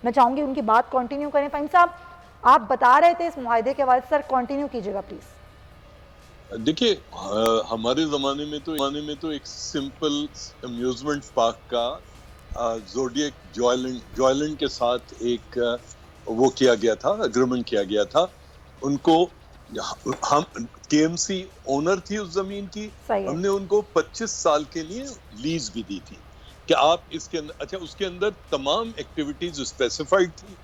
मैं चाहूंगी उनकी बात कंटिन्यू करें। फ़हीम साहब, आप बता रहे थे इस मुआहदे के हवाले से, सर कंटिन्यू कीजिएगा प्लीज। देखिए, हमारे ज़माने में तो एक सिंपल अम्यूजमेंट पार्क का ज़ोडिएक जॉयलैंड के साथ एक वो किया गया था, एग्रीमेंट किया गया था उनको। हम केएमसी ओनर थी उस जमीन की, हमने उनको 25 साल के लिए लीज भी दी थी कि आप इसके अंदर, अच्छा उसके अंदर तमाम एक्टिविटीज स्पेसिफाइड थी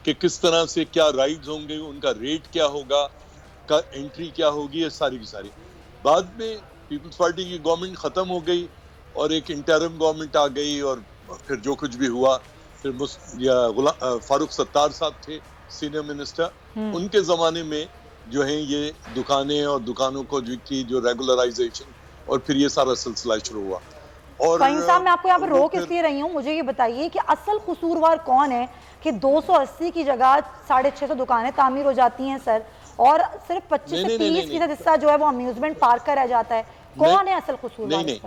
कि किस तरह से क्या राइड्स होंगे, उनका रेट क्या होगा, का एंट्री क्या होगी, ये सारी की सारी। बाद में पीपल्स पार्टी की गवर्नमेंट खत्म हो गई और एक इंटरिम गवर्नमेंट आ गई और फिर जो कुछ भी हुआ, फिर फारूक सत्तार साहब थे सीनियर मिनिस्टर, उनके जमाने में जो है ये दुकानें और दुकानों को जो रेगुलराइजेशन और फिर ये सारा सिलसिला शुरू हुआ। और फ़हीम साहब, मैं आपको यहाँ पर रोक इसलिए रही हूँ, मुझे ये बताइए कि असल कसूरवार कौन है कि 280 की जगह 650 दुकानें तामीर हो जाती हैं सर, और सिर्फ 25 से 30% हिस्सा जो है वो अम्यूजमेंट पार्क का रह जाता है। कौन है असल कसूरवार? नहीं,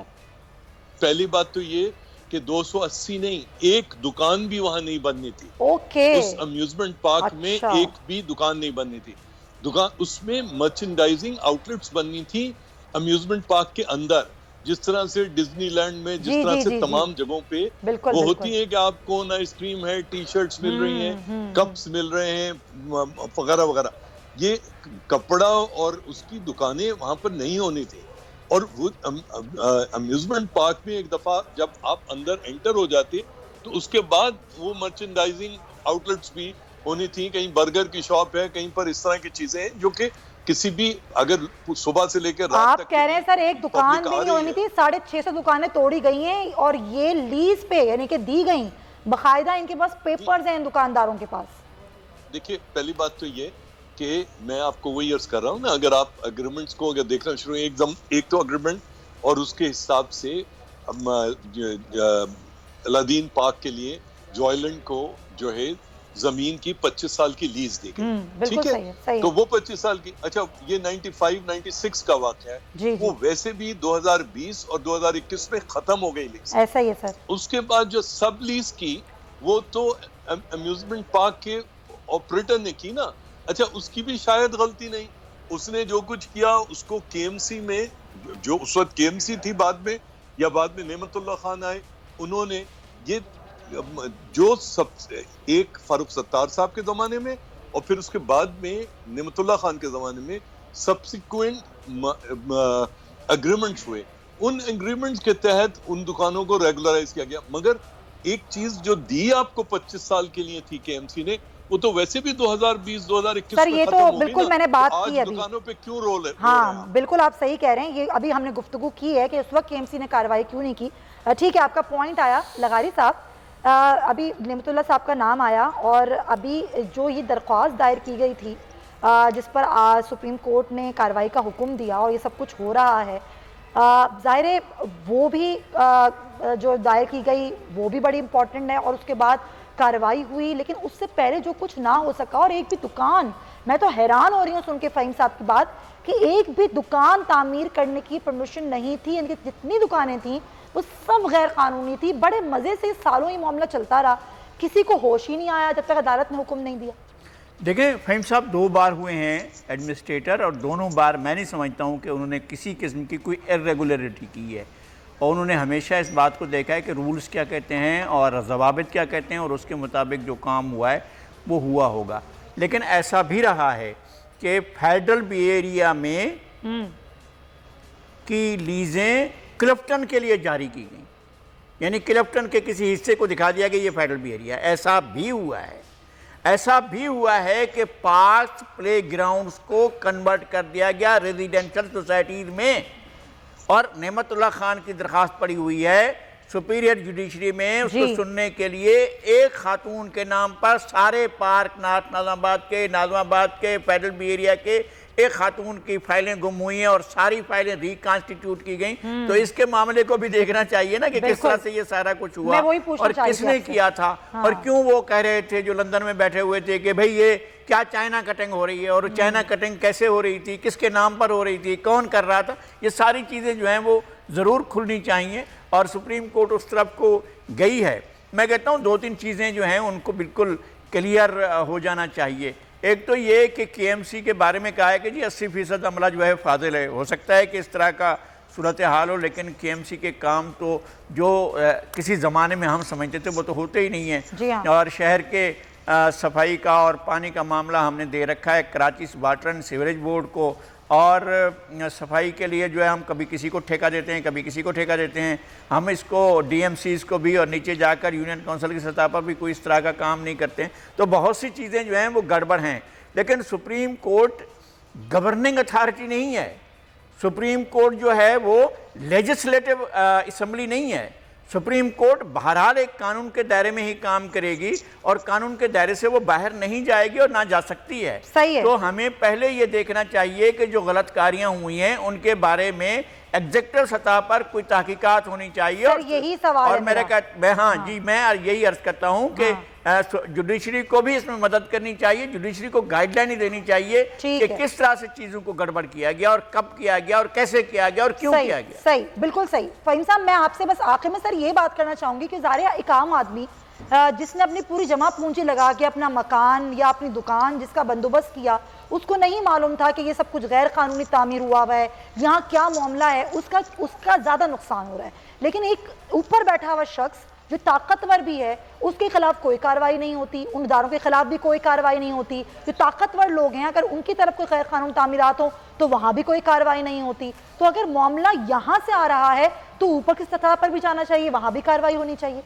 पहली बात तो ये कि 280 नहीं, एक दुकान भी वहां नहीं बननी थी। उस अम्यूजमेंट पार्क में एक भी दुकान नहीं बननी थी। दुकान उसमें मर्चेंडाइजिंग आउटलेट्स बननी थी अम्यूजमेंट पार्क के अंदर, जिस तरह से डिज्नीलैंड में जिस तरह से तमाम जगहों पे वो होती है कि आपको ना आइसक्रीम है, टी शर्ट्स मिल रही हैं, कप्स मिल रहे हैं वगैरह वगैरह। ये कपड़ा और उसकी दुकानें वहां पर नहीं होनी थी। और वो अम्यूजमेंट पार्क में एक दफा जब आप अंदर एंटर हो जाते तो उसके बाद वो मर्चेंडाइजिंग आउटलेट्स भी होनी थी। कहीं बर्गर की शॉप है, कहीं पर इस तरह की चीजें हैं जो कि किसी भी, अगर सुबह से लेकर रात तक। आप कह रहे हैं सर एक दुकान भी नहीं होनी थी, 650 दुकानें तोड़ी गई हैं और ये लीज पे यानी कि दी गई, बकायदा इनके पास पेपर्स हैं इन दुकानदारों के पास। देखिए, पहली बात तो ये कि मैं आपको वही अर्ज कर रहा हूँ ना, अगर आप एग्रीमेंट्स को अगर देखना शुरू, एक तो एग्रीमेंट और उसके हिसाब से अलादीन पार्क के लिए जॉयलैंड को जो है जमीन की 25 साल की लीज दी गई, ठीक है? तो वो 25 साल की, अच्छा ये 95-96 का वाक़या है, वो वैसे भी 2020 और 2021 में खत्म हो गई लीज। ऐसा ही है सर। उसके बाद जो सब लीज की वो तो अम्यूजमेंट पार्क के ऑपरेटर ने की ना। अच्छा, उसकी भी शायद गलती नहीं, उसने जो कुछ किया उसको केएमसी में, जो उस वक्त केएमसी थी, बाद में या बाद में नेमतुल्लाह खान आए, उन्होंने ये जो सब एक फारूक सत्तार साहब के जमाने में और फिर उसके बाद में नेमतुल्लाह खान के जमाने में सब्सिक्वेंट एग्रीमेंट्स हुए, उन एग्रीमेंट्स के तहत उन दुकानों को रेगुलराइज किया गया। मगर एक चीज जो दी आपको 25 साल के लिए थी केएमसी ने, वो तो वैसे भी 2020-2021 सर ये तो बिल्कुल मैंने बात की अभी, दुकानों पे क्यों रोल है? हाँ बिल्कुल आप सही कह रहे हैं, ये अभी हमने गुफ्तगू की है कि उस वक्त केएमसी ने कार्रवाई क्यों नहीं की। ठीक है, आपका पॉइंट आया लगारी साहब। अभी नेमतुल्लाह साहब का नाम आया और अभी जो ये दरख्वास्त दायर की गई थी जिस पर सुप्रीम कोर्ट ने कार्रवाई का हुक्म दिया और ये सब कुछ हो रहा है, ज़ाहिर है वो भी जो दायर की गई वो भी बड़ी इंपॉर्टेंट है और उसके बाद कार्रवाई हुई, लेकिन उससे पहले जो कुछ ना हो सका और एक भी दुकान, मैं तो हैरान हो रही हूँ सुन के फ़हीम साहब की बात कि एक भी दुकान तामीर करने की परमिशन नहीं थी। इनकी जितनी दुकानें थी वो सब गैर कानूनी थी। बड़े मज़े से सालों ये मामला चलता रहा, किसी को होश ही नहीं आया जब तक अदालत ने हुक्म नहीं दिया। देखें फ़हीम साहब, 2 बार हुए हैं एडमिनिस्ट्रेटर और दोनों बार मैं नहीं समझता हूँ कि उन्होंने किसी किस्म की कोई इर्रेगुलरिटी की है, और उन्होंने हमेशा इस बात को देखा है कि रूल्स क्या कहते हैं और ज़वाबित क्या कहते हैं और उसके मुताबिक जो काम हुआ है वो हुआ होगा। लेकिन ऐसा भी रहा है कि फेडरल बे एरिया में की लीज़ें क्लिफ्टन के लिए जारी की गई, यानी क्लिफ्टन के किसी हिस्से को दिखा दिया कि ये फेडरल बे एरिया। ऐसा भी हुआ है, ऐसा भी हुआ है कि पार्क्स प्ले ग्राउंड्स को कन्वर्ट कर दिया गया रेजिडेंशियल सोसाइटीज़ में, और नेमतुल्लाह खान की दरख्वास्त पड़ी हुई है सुपीरियर जुडिशरी में उसको सुनने के लिए। एक खातून के नाम पर सारे पार्क नाज़माबाद के फेडरल बे एरिया के एक खातून की फाइलें गुम हुई हैं और सारी फाइलें रिकॉन्स्टिट्यूट की गई। तो इसके मामले को भी देखना चाहिए ना कि किस तरह से ये सारा कुछ हुआ और किसने किया था। हाँ। और क्यों वो कह रहे थे जो लंदन में बैठे हुए थे कि भाई ये क्या चाइना कटिंग हो रही है, और चाइना कटिंग कैसे हो रही थी, किसके नाम पर हो रही थी, कौन कर रहा था, ये सारी चीज़ें जो हैं वो ज़रूर खुलनी चाहिए। और सुप्रीम कोर्ट उस तरफ को गई है मैं कहता हूँ 2-3 चीज़ें जो हैं उनको बिल्कुल क्लियर हो जाना चाहिए। एक तो ये कि केएमसी के बारे में कहा है कि जी 80% अमला जो है फाजिल है। हो सकता है कि इस तरह का सूरत हाल हो, लेकिन केएमसी के काम तो जो किसी ज़माने में हम समझते थे वो तो होते ही नहीं जी हाँ। हैं। और शहर के सफाई का और पानी का मामला हमने दे रखा है Karachi water and sewerage board को, और सफाई के लिए जो है हम कभी किसी को ठेका देते हैं, कभी किसी को ठेका देते हैं। हम इसको डीएमसीज़ को भी और नीचे जाकर यूनियन काउंसिल की सतह पर भी कोई इस तरह का काम नहीं करते हैं। तो बहुत सी चीज़ें जो हैं वो गड़बड़ हैं। लेकिन सुप्रीम कोर्ट गवर्निंग अथॉरिटी नहीं है। सुप्रीम कोर्ट जो है वो लेजिस्लेटिव असम्बली नहीं है। सुप्रीम कोर्ट बहरहाल एक कानून के दायरे में ही काम करेगी और कानून के दायरे से वो बाहर नहीं जाएगी और ना जा सकती है। सही है। तो हमें पहले ये देखना चाहिए कि जो गलतकारियां हुई हैं उनके बारे में एग्जेक्टिव सतह पर कोई तहकीकात होनी चाहिए। सर, यही सवाल और है मेरा मेरा। हाँ जी, मैं यही अर्ज करता हूँ कि जुडिशरी को भी इसमें मदद करनी चाहिए, जुडिशरी को गाइडलाइन देनी चाहिए कि किस तरह से चीज़ों को गड़बड़ किया गया और कब किया गया और कैसे किया गया और क्यों किया गया। सही, बिल्कुल सही। फ़हीम साहब, मैं आपसे बस आखिर में सर ये बात करना चाहूँगी कि ज़ाहिर है एक आम आदमी जिसने अपनी पूरी जमा पूंजी लगा के अपना मकान या अपनी दुकान जिसका बंदोबस्त किया, उसको नहीं मालूम था कि ये सब कुछ गैर कानूनी तामीर हुआ हुआ है, यहाँ क्या मामला है, उसका ज़्यादा नुकसान हो रहा है। लेकिन एक ऊपर बैठा हुआ शख्स जो ताकतवर भी है, उसके खिलाफ कोई कार्रवाई नहीं होती, उन इदारों के खिलाफ भी कोई कार्रवाई नहीं होती। जो ताकतवर लोग हैं, अगर उनकी तरफ कोई गैर कानूनी तामीरात हो तो वहाँ भी कोई कार्रवाई नहीं होती। तो अगर मामला यहाँ से आ रहा है तो ऊपर की सतह पर भी जाना चाहिए, वहाँ भी कार्रवाई होनी चाहिए।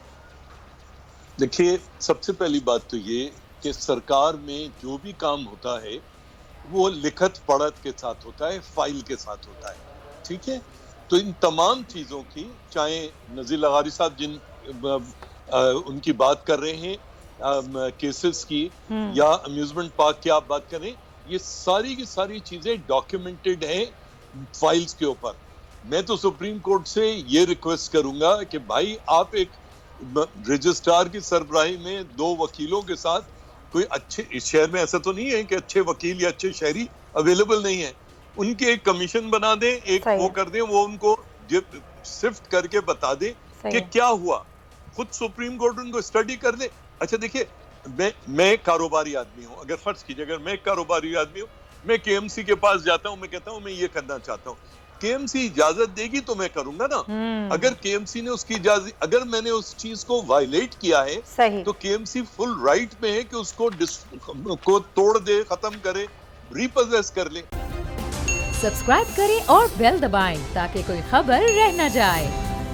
देखिए, सबसे पहली बात तो ये कि सरकार में जो भी काम होता है वो लिखत पढ़त के साथ होता है, फाइल के साथ होता है, ठीक है। तो इन तमाम चीज़ों की, चाहे नज़ीर लगारी साहब जिन उनकी बात कर रहे हैं केसेस की, या अम्यूजमेंट पार्क की आप बात करें, ये सारी की सारी चीज़ें डॉक्यूमेंटेड हैं फाइल्स के ऊपर। मैं तो सुप्रीम कोर्ट से ये रिक्वेस्ट करूंगा कि भाई आप एक रजिस्ट्रार की सरबराही में 2 वकीलों के साथ, कोई अच्छे, इस शहर में ऐसा तो नहीं है कि अच्छे वकील या अच्छे शहरी अवेलेबल नहीं है, उनकी एक कमीशन बना दें, एक वो कर दें, वो उनको शिफ्ट करके बता दें कि क्या हुआ। खुद सुप्रीम कोर्ट उनको स्टडी कर दे। अच्छा देखिए, मैं कारोबारी आदमी हूँ, अगर फर्ज कीजिए अगर मैं कारोबारी आदमी हूँ, मैं केएमसी के पास जाता हूँ, मैं कहता हूँ मैं ये करना चाहता हूँ, केएमसी इजाजत देगी तो मैं करूंगा ना। अगर केएमसी ने उसकी इजाजत, अगर मैंने उस चीज को वायलेट किया है तो केएमसी फुल राइट में है कि उसको तोड़ दे, खत्म करे, रिपोजेस कर ले। सब्सक्राइब करें और बेल दबाएं ताकि कोई खबर रह न जाए।